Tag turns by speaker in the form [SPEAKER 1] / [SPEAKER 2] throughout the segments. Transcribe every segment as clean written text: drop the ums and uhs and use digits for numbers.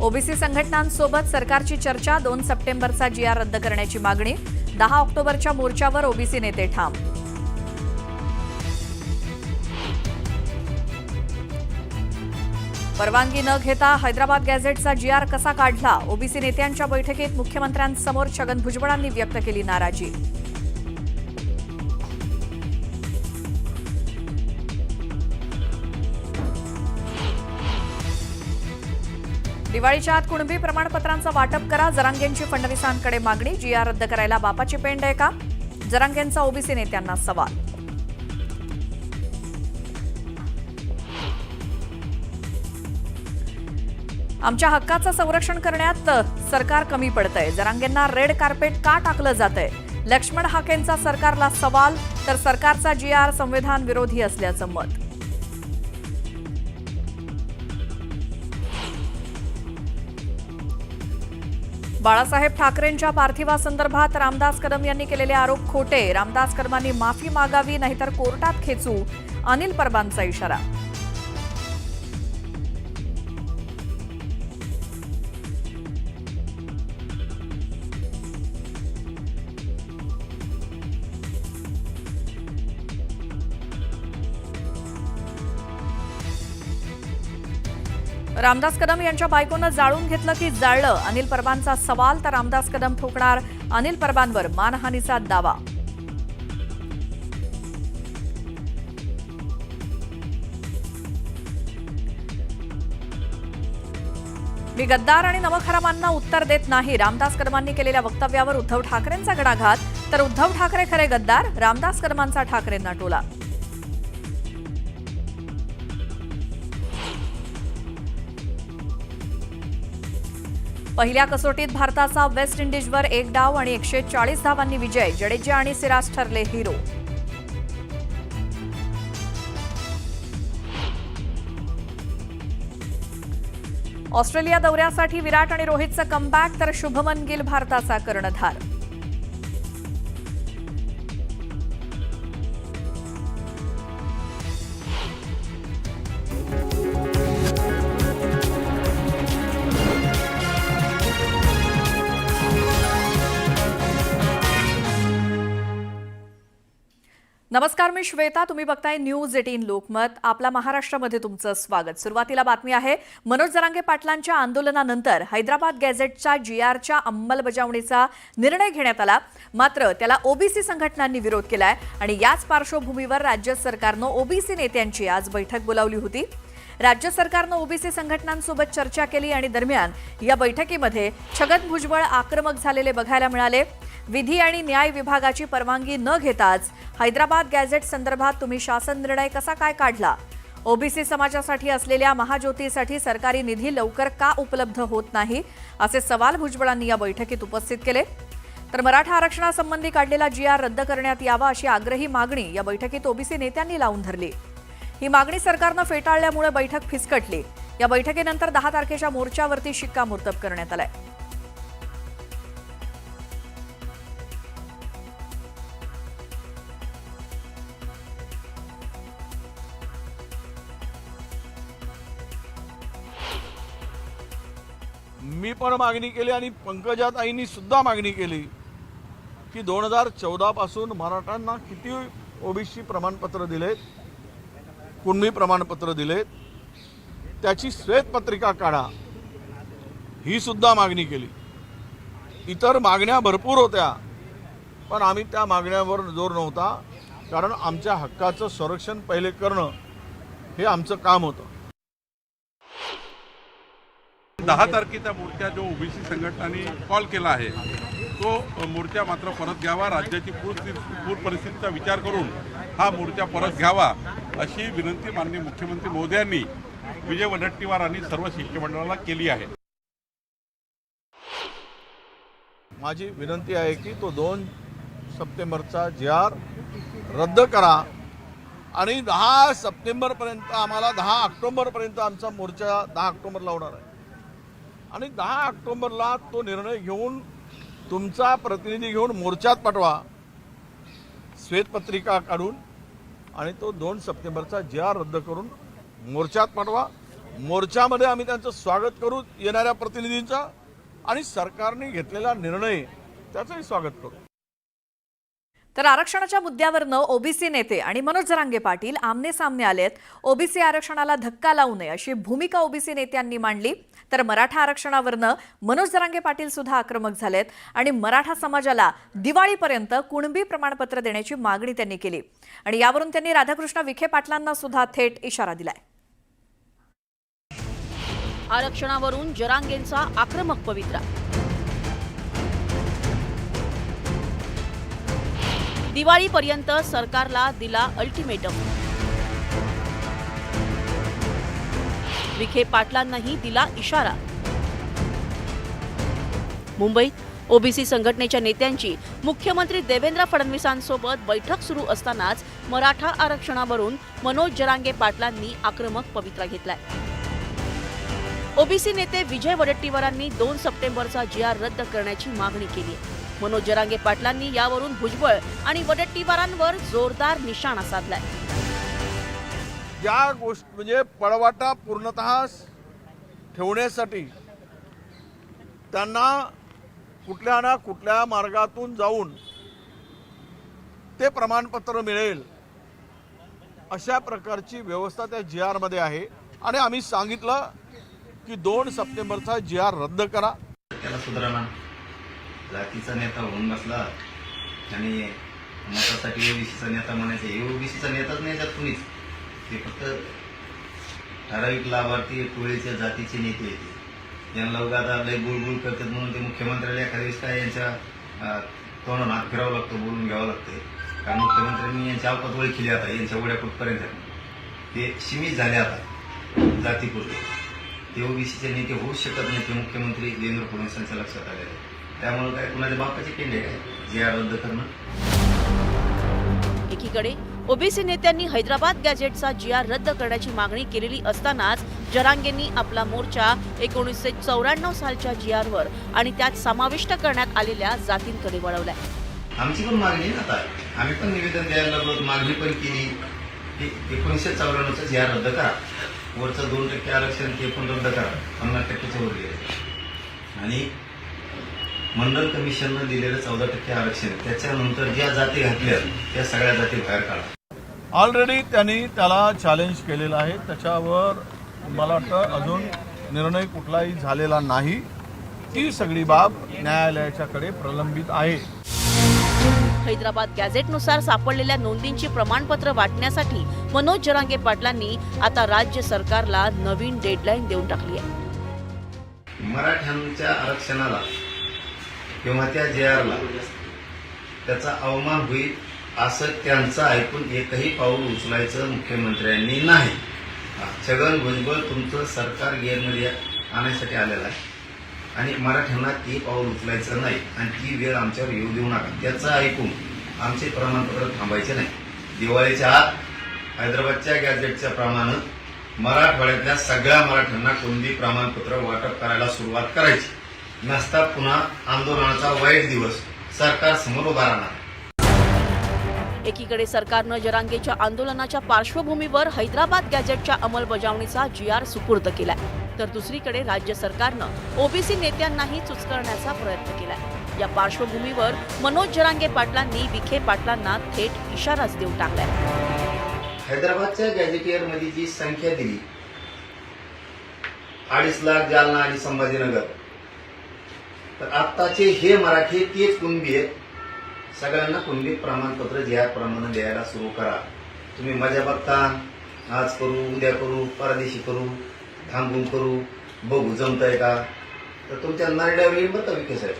[SPEAKER 1] OBC संघटनांसोबत सरकारची चर्चा, 2 सप्टेंबरचा GR रद्द करण्याची मागणी, 10 ऑक्टोबरच्या मोर्चावर ओबीसी नेते ठाम. परवानगी न घेता हैदराबाद गॅझेटचा GR कसा काढला? ओबीसी नेत्यांच्या बैठकीत मुख्यमंत्र्यांसमोर छगन भुजबळांनी व्यक्त केली नाराजी. दिवाळीच्या आत कुणबी प्रमाणपत्रांचं वाटप करा, जरांगेंची फडणवीसांकडे मागणी. GR रद्द करायला बापाची पेंड आहे का? जरांगेंचा ओबीसी नेत्यांना सवाल. आमच्या हक्काचं संरक्षण करण्यात सरकार कमी पडतंय, जरांगेंना रेड कार्पेट का टाकलं जातंय? लक्ष्मण हाकेंचा सरकारला सवाल, तर सरकारचा GR संविधान विरोधी असल्याचं मत. बाळासाहेब ठाकरेंच्या पार्थिवासंदर्भात रामदास कदम यांनी केलेले आरोप खोटे, रामदास कदमांनी माफी मागावी नाहीतर कोर्टात खेचू, अनिल परबांचा इशारा. रामदास कदम यांच्या बायकोनं जाळून घेतलं की जाळलं, अनिल परबांचा सवाल, तर रामदास कदम ठोकणार अनिल परबांवर मानहानीचा दावा. मी गद्दार आणि नमखरामांना उत्तर देत नाही, रामदास कदमांनी केलेल्या वक्तव्यावर उद्धव ठाकरेंचा गडाघात, तर उद्धव ठाकरे खरे गद्दार, रामदास कदमांचा ठाकरेंना टोला. पहिल्या कसोटीत भारताचा वेस्ट इंडिजवर 1 डाव आणि 140 धावांनी विजय, जडेजा आणि सिराज ठरले हिरो. ऑस्ट्रेलिया दौऱ्यासाठी विराट आणि रोहितचं कमबॅक, तर शुभमन गिल भारताचा कर्णधार. नमस्कार, मी श्वेता. तुम्ही बघताय न्यूज 18 लोकमत. आपला महाराष्ट्रामध्ये तुमचं स्वागत. सुरुवातीला बातमी आहे. मनोज जरांगे पाटलांच्या आंदोलनानंतर हैदराबाद गॅझेटच्या GRच्या अंमलबजावणीचा निर्णय घेण्यात आला, मात्र त्याला ओबीसी संघटनांनी विरोध केलाय आणि याच पार्श्वभूमीवर राज्य सरकारनं ओबीसी नेत्यांची आज बैठक बोलावली होती. राज्य सरकारनं ओबीसी संघटनांसोबत चर्चा केली आणि दरम्यान या बैठकीमध्ये छगन भुजबळ आक्रमक झालेले बघायला मिळाले. विधी आणि न्याय विभागाची परवानगी न घेताच हैदराबाद गॅझेट संदर्भात तुम्ही शासन निर्णय कसा काय काढला? ओबीसी समाजासाठी असलेल्या महाज्योतीसाठी सरकारी निधी लवकर का उपलब्ध होत नाही, असे सवाल भुजबळांनी या बैठकीत उपस्थित केले. तर मराठा आरक्षणासंबंधी काढलेला GR रद्द करण्यात यावा अशी आग्रही मागणी या बैठकीत ओबीसी नेत्यांनी लावून धरली. ही मागणी सरकारनं फेटाळल्यामुळे बैठक फिसकटली. या बैठकीनंतर 10 तारखेच्या मोर्चावरती शिक्कामोर्तब करण्यात आलाय.
[SPEAKER 2] मी पण मागणी केली आणि पंकजाताईंनी सुद्धा मागणी केली की 2014 पासून मराठ्यांना किती ओबीसी प्रमाणपत्र दिलेत, कुणबी प्रमाणपत्र दिलेत, त्याची श्वेतपत्रिका काढा, ही सुद्धा मागणी केली. इतर मागण्या भरपूर होत्या, पण आम्ही त्या मागण्यावर जोर नव्हता, कारण आमच्या हक्काचं संरक्षण पहिले करणं हे आमचं काम होतं.
[SPEAKER 3] 10 तारखेचा मोर्चा जो ओबीसी संघटनांनी कॉल केला आहे तो मोर्चा मात्र परत घ्यावा. राज्याची पूर परिस्थितीचा विचार करून हा मोर्चा परत घ्यावा अशी विनंती माननीय मुख्यमंत्री महोदयांनी विजय वडेट्टीवार आणि सर्व शिष्टमंडळाला केली आहे.
[SPEAKER 2] माझी विनंती आहे की तो 2 सप्टेंबरचा GR रद्द करा आणि 10 सप्टेंबरपर्यंत आम्हाला 10 ऑक्टोबरपर्यंत आमचा मोर्चा 10 ऑक्टोबरला होणार आहे आणि 10 ऑक्टोबरला तो निर्णय घेऊन तुमचा प्रतिनिधी घेऊन मोर्चात पाठवा, श्वेतपत्रिका काढून, आणि तो 2 सप्टेंबरचा GR रद्द करून मोर्चात पाठवा. मोर्चामध्ये आम्ही त्यांचं स्वागत करू, येणाऱ्या प्रतिनिधींचा, आणि सरकारने घेतलेला निर्णय त्याचंही स्वागत करू.
[SPEAKER 1] तर आरक्षणाच्या मुद्द्यावरनं ओबीसी नेते आणि मनोज जरांगे पाटील आमने सामने आलेत. ओबीसी आरक्षणाला धक्का लावू नये अशी भूमिका ओबीसी नेत्यांनी मांडली. तर मराठा आरक्षणावरनं मनोज जरांगे पाटील सुद्धा आक्रमक झालेत आणि मराठा समाजाला दिवाळीपर्यंत कुणबी प्रमाणपत्र देण्याची मागणी त्यांनी केली. आणि यावरून त्यांनी राधाकृष्ण विखे पाटलांना सुद्धा थेट इशारा दिलाय.
[SPEAKER 4] आरक्षणावरून जरांगेंचा आक्रमक पवित्रा. दिवाळीपर्यंत सरकारला दिला अल्टिमेटम. विखे पाटलांनाही दिला इशारा. मुंबईत ओबीसी संघटनेच्या नेत्यांची मुख्यमंत्री देवेंद्र फडणवीसांसोबत बैठक सुरू असतानाच मराठा आरक्षणावरून मनोज जरांगे पाटलांनी आक्रमक पवित्रा घेतलाय. ओबीसी नेते विजय वडेट्टीवारांनी 2 सप्टेंबरचा जी.आर. रद्द करण्याची मागणी केली. मनोज जरांगे पाटलांनी यावरून भुजबळ आणि वडेट्टीवारांवर जोरदार निशाणा साधलाय.
[SPEAKER 2] या गोष्ट म्हणजे पळवाटा पूर्णतः ठेवण्यासाठी त्यांना कुठल्या ना कुठल्या मार्गातून जाऊन ते प्रमाणपत्र मिळेल अशा प्रकारची व्यवस्था त्या जी.आर. मध्ये आहे. आणि आम्ही सांगितलं की 2 सप्टेंबरचा जी.आर. रद्द करा.
[SPEAKER 5] त्याला सुधारणा जातीचा नेता होऊन बसला आणि मतासाठी ओबीसीचा नेता म्हणायचं. हे ओबीसीचा नेताच नाही त्यात कुणीच. ते फक्त ठराविक लाभार्थी टोळीच्या जातीचे नेते येते. यांना लोक आता लय बुळबुळ करतात म्हणून ते मुख्यमंत्र्याला एखाद्या वेळेस काय यांच्या तोंडावर हात फिरावं लागतं, बोलून घ्यावं लागतं. कारण मुख्यमंत्र्यांनी यांची अवकात ओळखली आता यांच्या उड्या कुठपर्यंत ते सीमित झाले आता जातीपुरते. ते ओबीसीचे नेते होऊच शकत नाही. ते मुख्यमंत्री देवेंद्र फडणवीसांच्या लक्षात आलेले. त्यामुळे काय कुणाच्या बापाचे केले काय जी.आर. रद्द करणं.
[SPEAKER 4] एकीकडे ओबीसी नेत्यांनी हैदराबाद गॅझेटचा जी.आर. रद्द करण्याची मागणी केलेली असतानाच जरांगेंनी आपला मोर्चा 1994 सालच्या जी.आर.वर आणि त्यात समाविष्ट करण्यात आलेल्या जातींकडे वळवलाय.
[SPEAKER 5] आमची पण मागणी आहे आता. आम्ही पण निवेदन द्यायला लागलो, मागणी पण केली की 1994चा जी.आर. रद्द करा. वरचं 2% आरक्षण ते पण रद्द करा. 50%च्या वर गेले. आणि मंडल कमिशननं दिलेलं 14% आरक्षण त्याच्यानंतर ज्या जाती घातल्या त्या सगळ्या जाती बाहेर काढा.
[SPEAKER 2] ऑलरेडी त्यांनी त्याला चॅलेंज केलेलं आहे. त्याच्यावर मला वाटतं अजून निर्णय कुठलाही झालेला नाही. ती सगळी बाब न्यायालयाच्याकडे प्रलंबित आहे.
[SPEAKER 4] हैदराबाद गॅझेटनुसार सापडलेल्या नोंदींची प्रमाणपत्र वाटण्यासाठी मनोज जरांगे पाटलांनी आता राज्य सरकारला नवीन डेडलाईन देऊन टाकली आहे.
[SPEAKER 5] मराठ्यांच्या आरक्षणाला किंवा त्या जे.आर.ला त्याचा अवमान होईल असं त्यांचं ऐकून एकही पाऊल उचलायचं मुख्यमंत्र्यांनी नाही. छगन भुजबळ तुमचं सरकार गिअरमध्ये आणण्यासाठी आलेलं आहे आणि मराठ्यांना ते पाऊल उचलायचं नाही आणि ती वेळ आमच्यावर येऊ देऊ नका. त्याचं ऐकून आमचे प्रमाणपत्र थांबायचे नाही. दिवाळीच्या आत हैदराबादच्या गॅझेटच्या प्रमाणे मराठवाड्यातल्या सगळ्या मराठ्यांना कुणबी प्रमाणपत्र वाटप करायला सुरुवात करायची. नसता पुन्हा आंदोलनाचा वाईट दिवस सरकार समोर उभा राहणार.
[SPEAKER 4] एकीकडे सरकारनं जरांगेच्या आंदोलनाच्या पार्श्वभूमीवर हैदराबाद गॅझेटच्या अंमलबजावणीचा जी.आर. सुपूर्द केलाय. तर दुसरीकडे राज्य सरकारनं ओबीसी नेत्यांनाही चुचकरण्याचा प्रयत्न केलाय. या पार्श्वभूमीवर मनोज जरांगे पाटलांनी विखे पाटलांना थेट इशाराच देऊन टाकलाय.
[SPEAKER 5] हैदराबादच्या गॅझेटियरमध्ये जी संख्या दिली 2.5 लाख जालना आणि संभाजीनगर, तर आत्ताचे हे मराठी तेच कुणबी आहेत. सगळ्यांना कुणबी प्रमाणपत्र जी.आर. प्रमाणे द्यायला सुरू करा. तुम्ही मजा बघता, आज करू, उद्या करू, परदेशी करू, थांबून करू, बघू जमतंय का. तर तुमच्या नरड्यावर येईल बरं का विखे साहेब.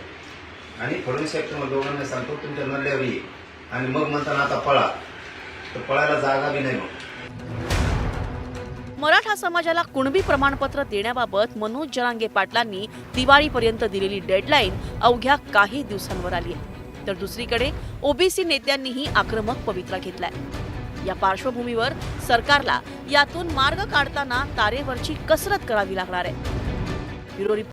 [SPEAKER 5] आणि फडणवीस साहेब तुम्हाला दोघांना सांगतो तुमच्या नरड्यावर येईल. आणि मग म्हणताना आता पळा, तर पळायला जागा बी नाही.
[SPEAKER 4] मराठा समाजाला कुणबी प्रमाणपत्र देण्याबाबत मनोज जरांगे पाटलांनी दिवाळीपर्यंत दिलेली डेडलाईन अवघ्या काही दिवसांवर आली आहे. तर दुसरीकडे ओबीसी नेत्यांनीही आक्रमक पवित्रा घेतलाय. या पार्श्वभूमीवर सरकारला यातून मार्ग काढताना तारेवरची कसरत करावी लागणार आहे. ब्युरो